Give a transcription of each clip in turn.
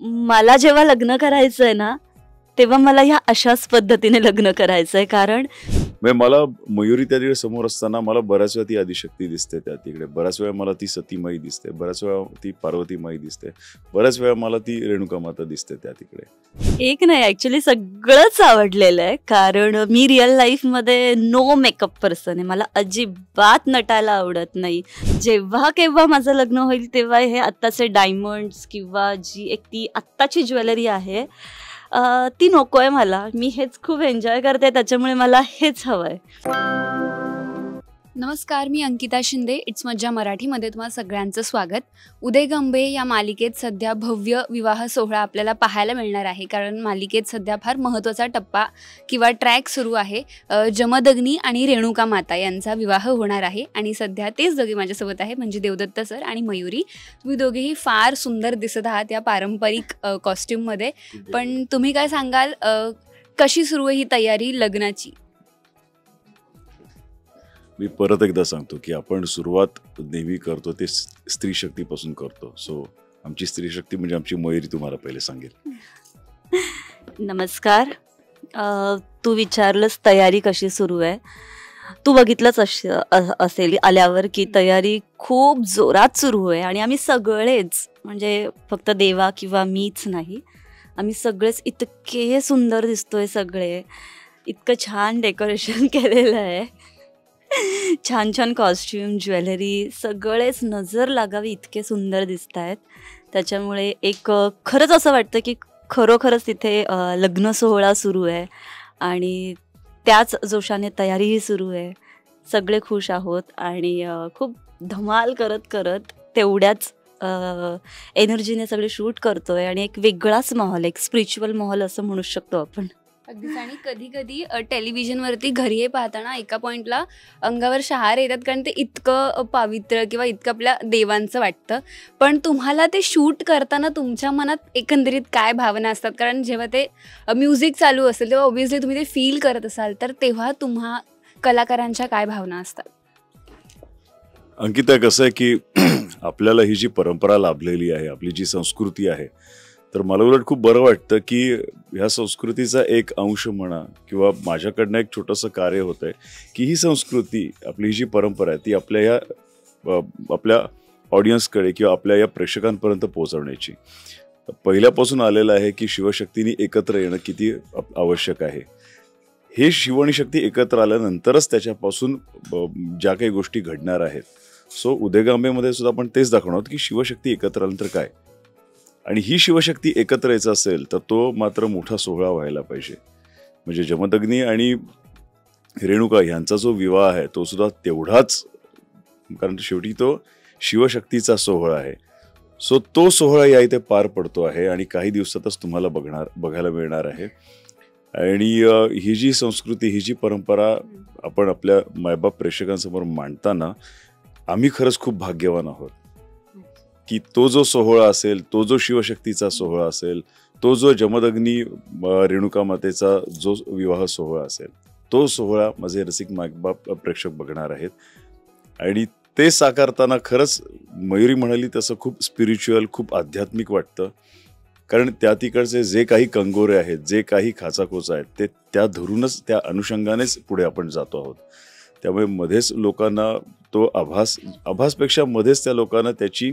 मला जेव्हा लग्न करायचंय ना, तेव्हा मला ह्या अशाच पद्धतीने लग्न करायचंय. कारण मला मयुरी त्या तिकडे समोर असताना मला बऱ्याच वेळा ती आदिशक्ती दिसते त्या तिकडे, बऱ्याच वेळा मला ती सतीमाई दिसते, बऱ्याच वेळा ती पार्वतीमाई दिसते, बऱ्याच वेळा मला ती रेणुका माता दिसते त्या तिकडे. एक नाही, ऍक्च्युली सगळंच आवडलेलं आहे. कारण मी रिअल लाईफमध्ये नो मेकअप पर्सन आहे. मला अजिबात नटायला आवडत नाही. जेव्हा केव्हा माझं लग्न होईल तेव्हा हे आत्ताचे डायमंड्स किंवा जी एक ती आत्ताची ज्वेलरी आहे ती नको आहे मला. मी हेच खूप एन्जॉय करते, त्याच्यामुळे मला हेच हवं आहे. नमस्कार, मी अंकिता शिंदे. इट्स मज्जा मराठीमध्ये तुम्हाला सगळ्यांचं स्वागत. उदयगंबे या मालिकेत सध्या भव्य विवाह सोहळा आपल्याला पाहायला मिळणार आहे. कारण मालिकेत सध्या फार महत्त्वाचा टप्पा किंवा ट्रॅक सुरू आहे. जमदग्नी आणि रेणुका माता यांचा विवाह होणार आहे आणि सध्या तेच दोघे माझ्यासोबत आहे, म्हणजे देवदत्त सर आणि मयुरी. तुम्ही दोघेही फार सुंदर दिसत आहात या पारंपरिक कॉस्ट्यूममध्ये. पण तुम्ही काय सांगाल, कशी सुरू आहे ही तयारी लग्नाची? मी परत एकदा सांगतो की आपण सुरुवात नेहमी करतो ते स्त्री शक्तीपासून करतो. सो आमची स्त्री शक्ती म्हणजे आमची मयुरी तुम्हाला पहिले सांगेल. नमस्कार. तू विचारलंस तयारी कशी सुरू आहे. तू बघितलंच असेल आल्यावर की तयारी खूप जोरात सुरू आहे. आणि आम्ही सगळेच, म्हणजे फक्त देवा किंवा मीच नाही, आम्ही सगळेच इतके सुंदर दिसतोय. सगळे इतकं छान डेकोरेशन केलेलं आहे, छान छान कॉस्ट्यूम, ज्वेलरी, सगळेच नजर लागावी इतके सुंदर दिसत आहेत. त्याच्यामुळे एक खरंच असं वाटतं की खरोखरच तिथे लग्न सोहळा सुरू आहे आणि त्याच जोशाने तयारीही सुरू आहे. सगळे खुश आहोत आणि खूप धमाल करत करत तेवढ्याच एनर्जीने सगळे शूट करतोय आणि एक वेगळाच माहोल, एक स्पिरिच्युअल माहोल असं म्हणू शकतो आपण. अगदीच. आणि कधी कधी टेलिव्हिजनवरती घरी हे पाहताना एका पॉईंटला अंगावर शहारे येतात, कारण ते इतकं पावित्र्य किंवा इतकं आपल्या देवांचं वाटतं. पण तुम्हाला ते शूट करताना तुमच्या मनात एकंदरीत काय भावना असतात? कारण जेव्हा ते म्युझिक चालू असेल तेव्हा ऑब्व्हियसली तुम्ही ते फील करत असाल, तर तेव्हा तुम्हा कलाकारांच्या काय भावना असतात? अंकिता, कसं आहे की आपल्याला ही जी परंपरा लाभलेली आहे, आपली जी संस्कृती आहे, तर मला उलट खूप बरं वाटतं की ह्या संस्कृतीचा एक अंश म्हणा किंवा माझ्याकडनं एक छोटंसं कार्य होतं आहे की ही संस्कृती, आपली ही जी परंपरा आहे ती आपल्या ऑडियन्सकडे किंवा आपल्या या प्रेक्षकांपर्यंत पोहोचवण्याची. पहिल्यापासून आलेलं आहे की शिवशक्तींनी एकत्र येणं किती आवश्यक आहे. हे शिव आणि शक्ती एकत्र आल्यानंतरच त्याच्यापासून ज्या काही गोष्टी घडणार आहेत. सो उदयगांबेमध्ये सुद्धा आपण तेच दाखवणार आहोत की शिवशक्ती एकत्र आल्यानंतर काय, आणि ही शिवशक्ती एकत्र यायचं असेल तर तो मात्र मोठा सोहळा व्हायला पाहिजे. म्हणजे जमदग्नी आणि रेणुका यांचा जो विवाह आहे तो सुद्धा तेवढाच, कारण शेवटी तो शिवशक्तीचा सोहळा आहे. सो तो सोहळा या इथे पार पडतो आहे आणि काही दिवसातच तुम्हाला बघायला मिळणार आहे. आणि ही जी संस्कृती, ही जी परंपरा आपण आपल्या मायबाप प्रेक्षकांसमोर मांडताना आम्ही खरंच खूप भाग्यवान आहोत की तो जो सोहळा असेल, तो जो शिवशक्तीचा सोहळा असेल, तो जो जमदग्नी रेणुका मातेचा जो विवाह सोहळा असेल, तो सोहळा माझे रसिक मायबाप प्रेक्षक बघणार आहेत. आणि ते साकारताना खरंच मयुरी म्हणाली तसं खूप स्पिरिच्युअल, खूप आध्यात्मिक वाटतं. कारण त्या तिकडचे जे काही कंगोरे आहेत, जे काही खाचाखोचा आहेत, ते त्या धरूनच, त्या अनुषंगानेच पुढे आपण जातो आहोत. त्यामुळे मध्येच लोकांना तो आभासपेक्षा मध्येच त्या लोकांना त्याची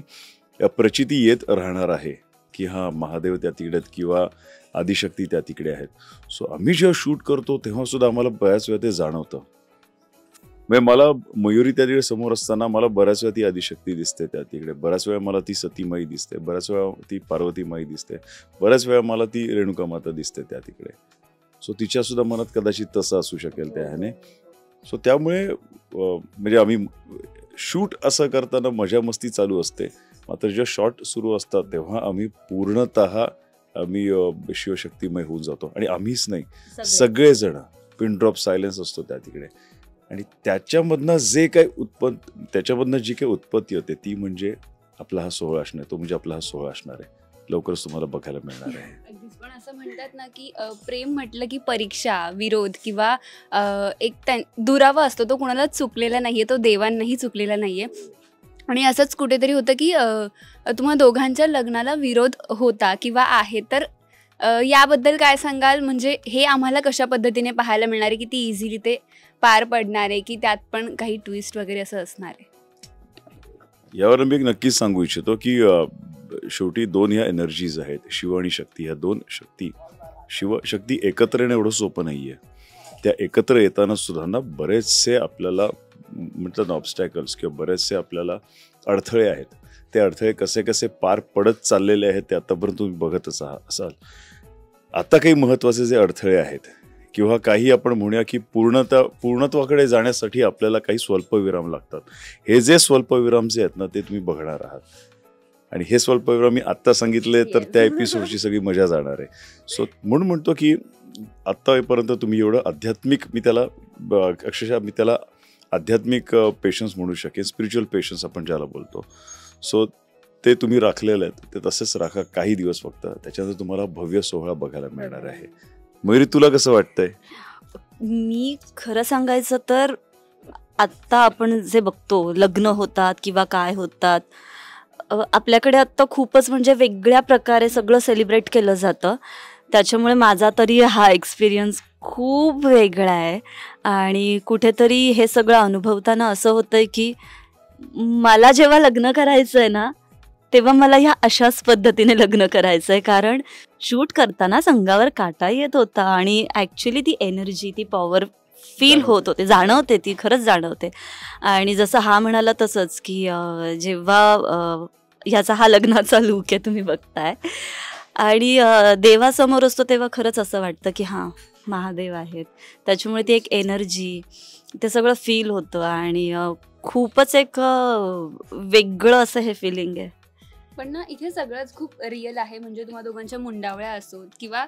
प्रचिती येत राहणार आहे की हां, महादेव त्या तिकडे आहेत किंवा आदिशक्ती त्या तिकडे आहेत. सो आम्ही जेव्हा शूट करतो तेव्हा सुद्धा आम्हाला बऱ्याच वेळा ते जाणवतं. म्हणजे मला मयुरी त्या तिकडे समोर असताना मला बऱ्याच वेळा ती आदिशक्ती दिसते त्या तिकडे, बऱ्याच वेळा मला ती सतीमाई दिसते, बऱ्याच वेळा ती पार्वतीमाई दिसते, बऱ्याच वेळा मला ती रेणुका माता दिसते त्या तिकडे. सो तिच्या सुद्धा मनात कदाचित तसं असू शकेल त्या ह्याने. सो त्यामुळे म्हणजे आम्ही शूट असं करताना मजा मस्ती चालू असते, मात्र जेव्हा शॉट सुरू असतात तेव्हा आम्ही पूर्णतः शिवशक्तीमय होऊन जातो. आणि आम्हीच नाही, सगळेजण पिन ड्रॉप सायलेन्स असतो त्या तिकडे. आणि त्याच्यामधनं जी काही उत्पत्ती होते ती म्हणजे आपला हा सोहळा असणार, तो म्हणजे आपला हा सोहळा असणार आहे. लवकरच तुम्हाला बघायला मिळणार आहे. पण असं म्हणतात ना की प्रेम म्हटलं की परीक्षा, विरोध किंवा एक दुरावा असतो, तो कुणालाच चुकलेला नाहीये, तो देवांनाही चुकलेला नाहीये. आणि असंच कुठेतरी होतं की तुम्हा दोघांच्या लग्नाला विरोध होता किंवा आहे, तर याबद्दल काय सांगाल? म्हणजे हे आम्हाला कशा पद्धतीने पाहायला मिळणार आहे, किती इझिली ते पार पडणार आहे, की त्यात पण काही ट्विस्ट वगैरे असं असणार आहे? यावर मी एक नक्कीच सांगू इच्छितो की शेवटी दोन ह्या एनर्जीज आहेत, शिव आणि शक्ती. ह्या दोन शक्ती, शिव शक्ती एकत्र येणं एवढं सोपं नाहीये. त्या एकत्र येताना सुद्धा ना बरेचसे आपल्याला म्हणतात ना ऑब्स्टॅकल्स किंवा बरेचसे आपल्याला अडथळे आहेत. ते अडथळे कसे कसे पार पडत चाललेले आहेत ते आतापर्यंत तुम्ही बघतच असाल. आता काही महत्वाचे जे अडथळे आहेत किंवा काही आपण म्हणूया की पूर्णत्वाकडे जाण्यासाठी आपल्याला काही स्वल्पविराम लागतात. हे जे स्वल्पविराम जे आहेत ना ते तुम्ही बघणार आहात. आणि हे स्वल्पविराम मी आत्ता सांगितले तर त्या एपिसोडची सगळी मजा जाणार आहे. सो म्हणून म्हणतो की आत्तापर्यंत तुम्ही एवढं आध्यात्मिक, मी त्याला आध्यात्मिक पेशन्स म्हणू शकेन, स्पिरिच्युअल पेशन्स आपण ज्याला बोलतो. सो ते तुम्ही राखलेले आहेत, ते तसेच राखा काही दिवस फक्त. त्याच्यानंतर तुम्हाला भव्य सोहळा बघायला मिळणार आहे. मयुरी, तुला कसं वाटतंय? मी खरं सांगायचं तर आत्ता आपण जे बघतो लग्न होतात किंवा काय होतात, आपल्याकडे आत्ता खूपच म्हणजे वेगळ्या प्रकारे सगळं सेलिब्रेट केलं जातं. त्याच्यामुळे माझा तरी हा एक्सपिरियन्स खूप वेगळा आहे. आणि कुठेतरी हे सगळं अनुभवताना असं होतंय की मला जेव्हा लग्न करायचं आहे ना तेव्हा मला ह्या अशाच पद्धतीने लग्न करायचं आहे. कारण शूट करताना संगावर काटा येत होता आणि ॲक्च्युली ती एनर्जी, ती पॉवर फील होत होते, जाणवते, ती खरंच जाणवते. आणि जसं हा म्हणाला तसंच की जेव्हा ह्याचा हा लग्नाचा लूक आहे तुम्ही बघताय आणि देवासमोर असतो तेव्हा खरंच असं वाटतं की हां, महादेव आहेत. त्याच्यामुळे ती एक एनर्जी, ते सगळं फील होतं आणि खूपच एक वेगळं असं हे फिलिंग आहे. पण ना इथे सगळंच खूप रिअल आहे. म्हणजे तुम्हा दोघांच्या मुंडावळ्या असोत किंवा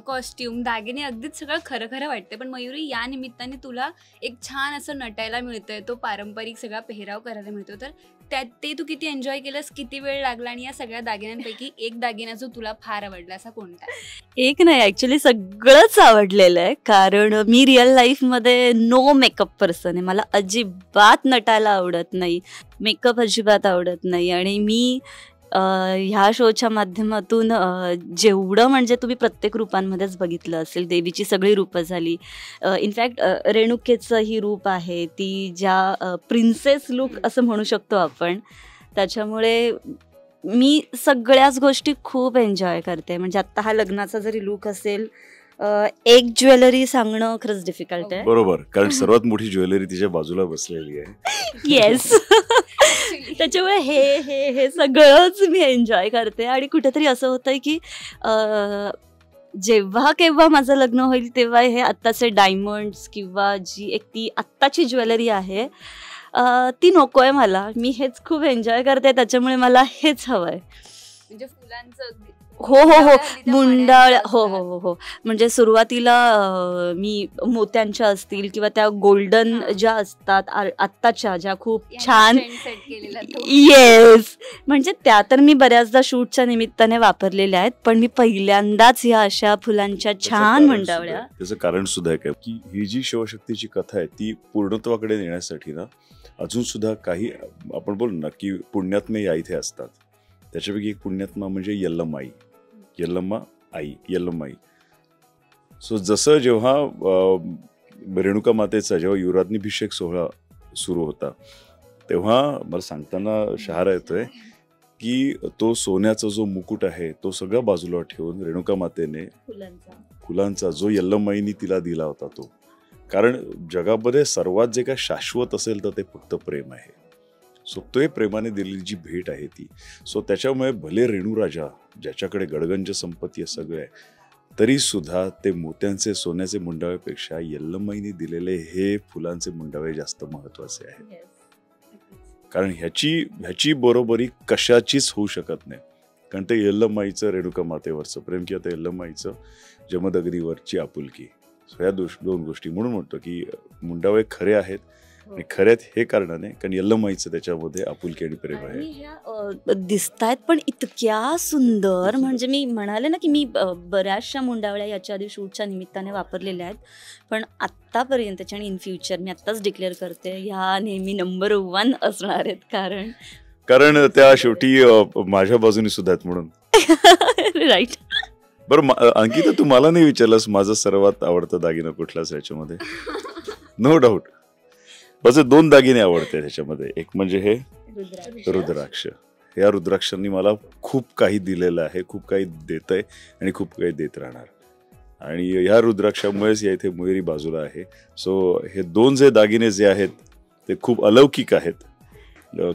कॉस्ट्युम, दागिने, अगदीच सगळं खरं खरं वाटतं. पण मयुरी, या निमित्ताने तुला एक छान असं नटायला मिळतंय, तो पारंपरिक सगळा पेहराव करायला मिळतो. तर ते तू किती एन्जॉय केलंस, किती वेळ लागला, आणि या सगळ्या दागिन्यांपैकी एक दागिना जो तुला फार आवडला असा कोणता? एक नाही, ॲक्च्युली सगळंच आवडलेलं आहे. कारण मी रिअल लाईफमध्ये नो मेकअप पर्सन आहे. मला अजिबात नटायला आवडत नाही, मेकअप अजिबात आवडत नाही. आणि मी ह्या शोच्या माध्यमातून जेवढं म्हणजे तुम्ही प्रत्येक रूपांमध्येच बघितलं असेल, देवीची सगळी रूपं झाली. इनफॅक्ट रेणुकेचं ही रूप आहे, ती ज्या प्रिन्सेस लुक असं म्हणू शकतो आपण. त्याच्यामुळे मी सगळ्याच गोष्टी खूप एन्जॉय करते. म्हणजे आत्ता हा लग्नाचा जरी लुक असेल, एक ज्वेलरी सांगणं खरंच डिफिकल्ट आहे. बरोबर, कारण सर्वात मोठी ज्वेलरी तिच्या बाजूला बसलेली आहे. येस. त्याच्यामुळे हे सगळंच मी एन्जॉय करते. आणि कुठेतरी असं होतंय की जेव्हा केव्हा माझं लग्न होईल तेव्हा हे आत्ताचे डायमंड्स किंवा जी एक ती आत्ताची ज्वेलरी आहे ती नको आहे मला. मी हेच खूप एन्जॉय करते, त्याच्यामुळे मला हेच हवं आहे. म्हणजे फुलांचं हो, मुंडावळ्या. हो. म्हणजे सुरुवातीला मी मोत्यांच्या असतील किंवा त्या गोल्डन ज्या असतात आत्ताच्या, ज्या खूप छान, येस, म्हणजे त्या तर मी बऱ्याचदा शूटच्या निमित्ताने वापरलेल्या आहेत. पण मी पहिल्यांदाच ह्या अशा फुलांच्या छान मुंडावळ्या. त्याचं कारण सुद्धा आहे की ही जी शिवशक्तीची कथा आहे ती पूर्णत्वाकडे नेण्यासाठी ना अजून सुद्धा काही आपण बोलू ना की पुण्यात्मे या इथे असतात. त्याच्यापैकी एक पुण्यात्मा म्हणजे यल्लमाई, यल्लमाई. सो जसं जेव्हा रेणुका मातेचा जेव्हा युवराज्ञाभिषेक सोहळा सुरू होता तेव्हा मला सांगताना शहारा येतोय की तो सोन्याचा जो मुकुट आहे तो सगळा बाजूला ठेवून रेणुका मातेने फुलांचा जो यल्लमाईनी तिला दिला होता तो. कारण जगामध्ये सर्वात जे काय शाश्वत असेल तर ते फक्त प्रेम आहे. सो ते प्रेमाने दिलेली जी भेट आहे ती. सो त्याच्यामुळे भले रेणुराजा ज्याच्याकडे गडगंज संपत्ती सगळं आहे तरी सुद्धा ते मोत्यांचे सोन्याचे मुंडाव्यापेक्षा यल्लमाईने दिलेले हे फुलांचे मुंडावे जास्त महत्वाचे आहे. कारण ह्याची बरोबरी कशाचीच होऊ शकत नाही. कारण ते यल्लमाईचं रेणुका मातेवरचं प्रेम किंवा ते यल्लमाईचं जमदग्नीवरची आपुलकी. सो ह्या दोन गोष्टी म्हणून म्हणतो की मुंडावे खरे आहेत आणि खऱ्यात हे कारणाने कारण यल्लमाईचं त्याच्यामध्ये आपुलकी आणि प्रेम आहे. ह्या दिसतायत पण इतक्या सुंदर. म्हणजे मी म्हणाले ना की मी बऱ्याचशा मुंडावळ्या याच्या आधी शूटच्या निमित्ताने वापरलेल्या आहेत. पण आत्तापर्यंतच्या आणि इन फ्युचर मी आत्ताच डिक्लेअर करते ह्या नेहमी नंबर 1 असणार आहेत. कारण कारण त्या शेवटी माझ्या बाजूने सुद्धा आहेत म्हणून. राईट. बरं अंकिता, तू मला नाही विचारलंस माझं सर्वात आवडतं दागिना कुठलाच ह्याच्यामध्ये? नो डाऊट माझे 2 दागिने आवडते ह्याच्यामध्ये. एक म्हणजे हे रुद्राक्ष. या रुद्राक्षांनी मला खूप काही दिलेलं आहे, खूप काही देत आहे आणि खूप काही देत राहणार. आणि ह्या रुद्राक्षामुळेच या इथे मयुरी बाजूला आहे. सो हे 2 जे दागिने जे आहेत ते खूप अलौकिक आहेत,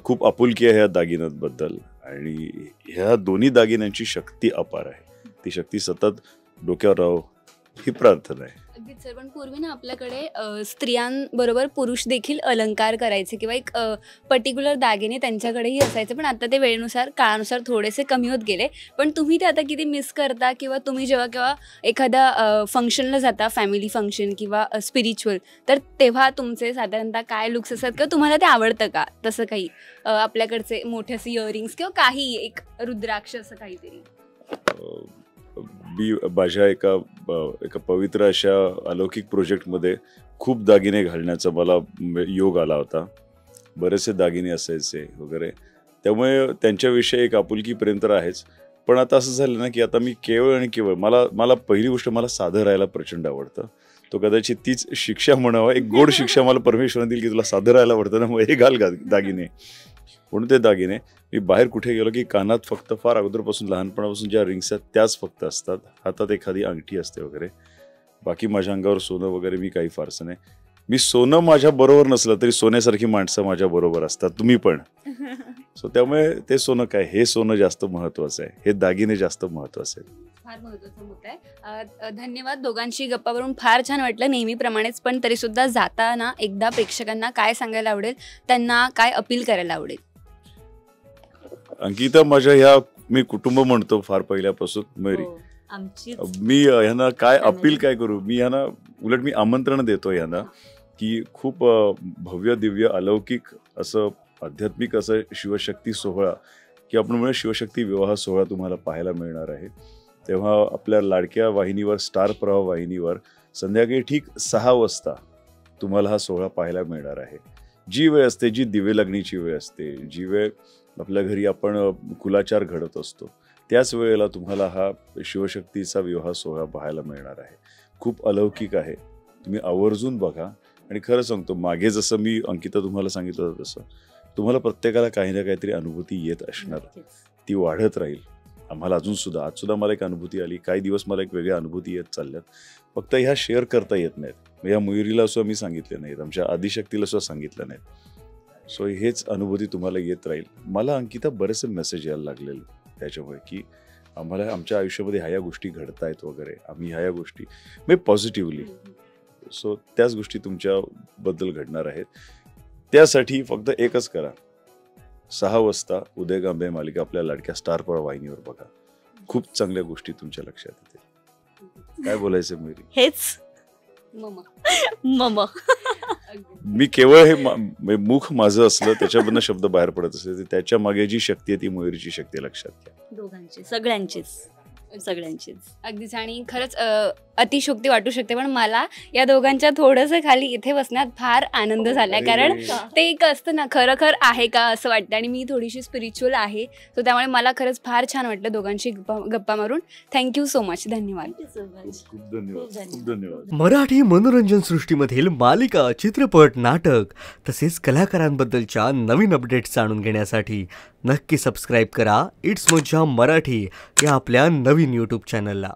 खूप आपुलकी आहे ह्या दागिन्यांबद्दल. आणि ह्या दोन्ही दागिन्यांची शक्ती अपार आहे. ती शक्ती सतत डोक्यावर राहो ही प्रार्थना आहे. अगदीच सर. पण पूर्वी ना आपल्याकडे स्त्रियांबरोबर पुरुष देखील अलंकार करायचे किंवा एक पर्टिक्युलर दागिने त्यांच्याकडेही असायचे, पण आता ते वेळेनुसार काळानुसार थोडेसे कमी होत गेले. पण तुम्ही ते आता किती मिस करता, किंवा तुम्ही जेव्हा केव्हा एखाद्या फंक्शनला जाता, फॅमिली फंक्शन किंवा स्पिरिच्युअल, तर तेव्हा तुमचे साधारणतः काय लुक्स असतात किंवा तुम्हाला ते आवडतं का? तसं काही आपल्याकडचे मोठे असे इयरिंग्स किंवा काही एक रुद्राक्ष असं काहीतरी? मी माझ्या एका पवित्र अशा अलौकिक प्रोजेक्टमध्ये खूप दागिने घालण्याचा मला योग आला होता. बरेचसे दागिने असायचे वगैरे, त्यामुळे त्यांच्याविषयी एक आपुलकी प्रेम तर आहेच. पण आता असं झालं ना की आता मी केवळ आणि केवळ मला पहिली गोष्ट, मला साधं राहायला प्रचंड आवडतं. तो कदाचित तीच शिक्षा म्हणावा, एक गोड शिक्षा मला परमेश्वराने दिली की तुला साधं राहायला आवडतं ना, मग हे घाल दागिने. म्हणून ते दागिने मी बाहेर कुठे गेलो की कानात फक्त फार अगोदरपासून लहानपणापासून ज्या रिंग्स आहेत त्याच फक्त असतात, हातात एखादी अंगठी असते वगैरे. बाकी माझ्या अंगावर सोनं वगैरे मी काही फारसं नाही. मी सोनं माझ्या बरोबर नसलं तरी सोन्यासारखी माणसं माझ्या बरोबर असतात, तुम्ही पण. सो त्यामुळे ते सोनं काय, हे सोनं जास्त महत्वाचं आहे, हे दागिने जास्त महत्वाचे आहेत. फार महत्त्वाचा मुद्दा आहे. धन्यवाद. दोघांशी गप्पा मारून फार छान वाटलं नेहमीप्रमाणेच. पण तरीसुद्धा जाताना एकदा प्रेक्षकांना काय सांगायला आवडेल, त्यांना काय अपील करायला आवडेल? अंकिता, माझ्या मी कुटुंब म्हणतो फार पहिल्यापासून मयुरी. मी ह्यांना काय अपील काय करू, मी ह्यांना उलट मी आमंत्रण देतो ह्यांना की खूप भव्य दिव्य अलौकिक असं आध्यात्मिक असं शिवशक्ती सोहळा की आपण म्हणजे शिवशक्ती विवाह सोहळा तुम्हाला पाहायला मिळणार आहे. तेव्हा आपल्या लाडक्या वाहिनीवर, स्टार प्रवाह वाहिनीवर संध्याकाळी ठीक 6 वाजता तुम्हाला हा सोहळा पाहायला मिळणार आहे. जी वेळ असते, जी दिवे लागणीची वेळ असते, जी वेळ आपल्या घरी आपण कुलाचार घडत असतो, त्याच वेळेला तुम्हाला हा शिवशक्तीचा विवाह सोहळा पाहायला मिळणार आहे. खूप अलौकिक आहे, तुम्ही आवर्जून बघा. आणि खरं सांगतो, मागे जसं मी अंकिता तुम्हाला सांगितलं होतं तसं तुम्हाला प्रत्येकाला काही ना काहीतरी अनुभूती येत असणार, ती वाढत राहील. आम्हाला आज सुद्धा मला एक अनुभूती आली, काही दिवस मला एक वेगळ्या अनुभूती येत चालल्यात. फक्त ह्या शेअर करता येत नाहीत, या मयुरीला सुद्धा मी सांगितले नाहीत, आमच्या आदिशक्तीला सुद्धा सांगितलं नाहीत. सो हेच अनुभूती तुम्हाला येत राहील. मला अंकिता बरेचसे मेसेज यायला लागलेले त्याच्यामुळे की आम्हाला आमच्या आयुष्यामध्ये ह्या गोष्टी घडतायत वगैरे, आम्ही ह्या गोष्टी म्हणजे पॉझिटिव्हली. सो त्याच गोष्टी तुमच्याबद्दल घडणार आहेत. त्यासाठी फक्त एकच करा, 6 वाजता उदय गांभे मालिका आपल्या लाडक्या स्टार प्रवाह वाहिनीवर बघा. खूप चांगल्या गोष्टी तुमच्या लक्षात येतील. काय बोलायचं मयुरी? हेच मम. मी केवळ हे मुख माझं असलं त्याच्यामधनं शब्द बाहेर पडत असले, त्याच्या मागे जी शक्ती आहे ती मयुरीची शक्ती लक्षात घ्या. दोघांची, सगळ्यांचीच. अगदीच. आणि खरंच अतिशोक्ती वाटू शकते, पण मला या दोघांच्या थोडंसं खाली इथे बसण्यात फार आनंद झालाय. कारण ते एक असतं ना, खरं आहे का असं वाटतं. आणि मी थोडीशी स्पिरिच्युअल आहे, सो त्यामुळे मला खरंच फार छान वाटलं दोघांशी गप्पा मारून. Thank you so much. धन्यवाद. खूप धन्यवाद. मराठी मनोरंजन सृष्टीमधील मालिका, चित्रपट, नाटक तसेच कलाकारांबद्दलच्या नवीन अपडेट्स जाणून घेण्यासाठी नक्की सबस्क्राईब करा इट्स मज्जा मराठी या आपल्या नवीन यूट्यूब चॅनलला.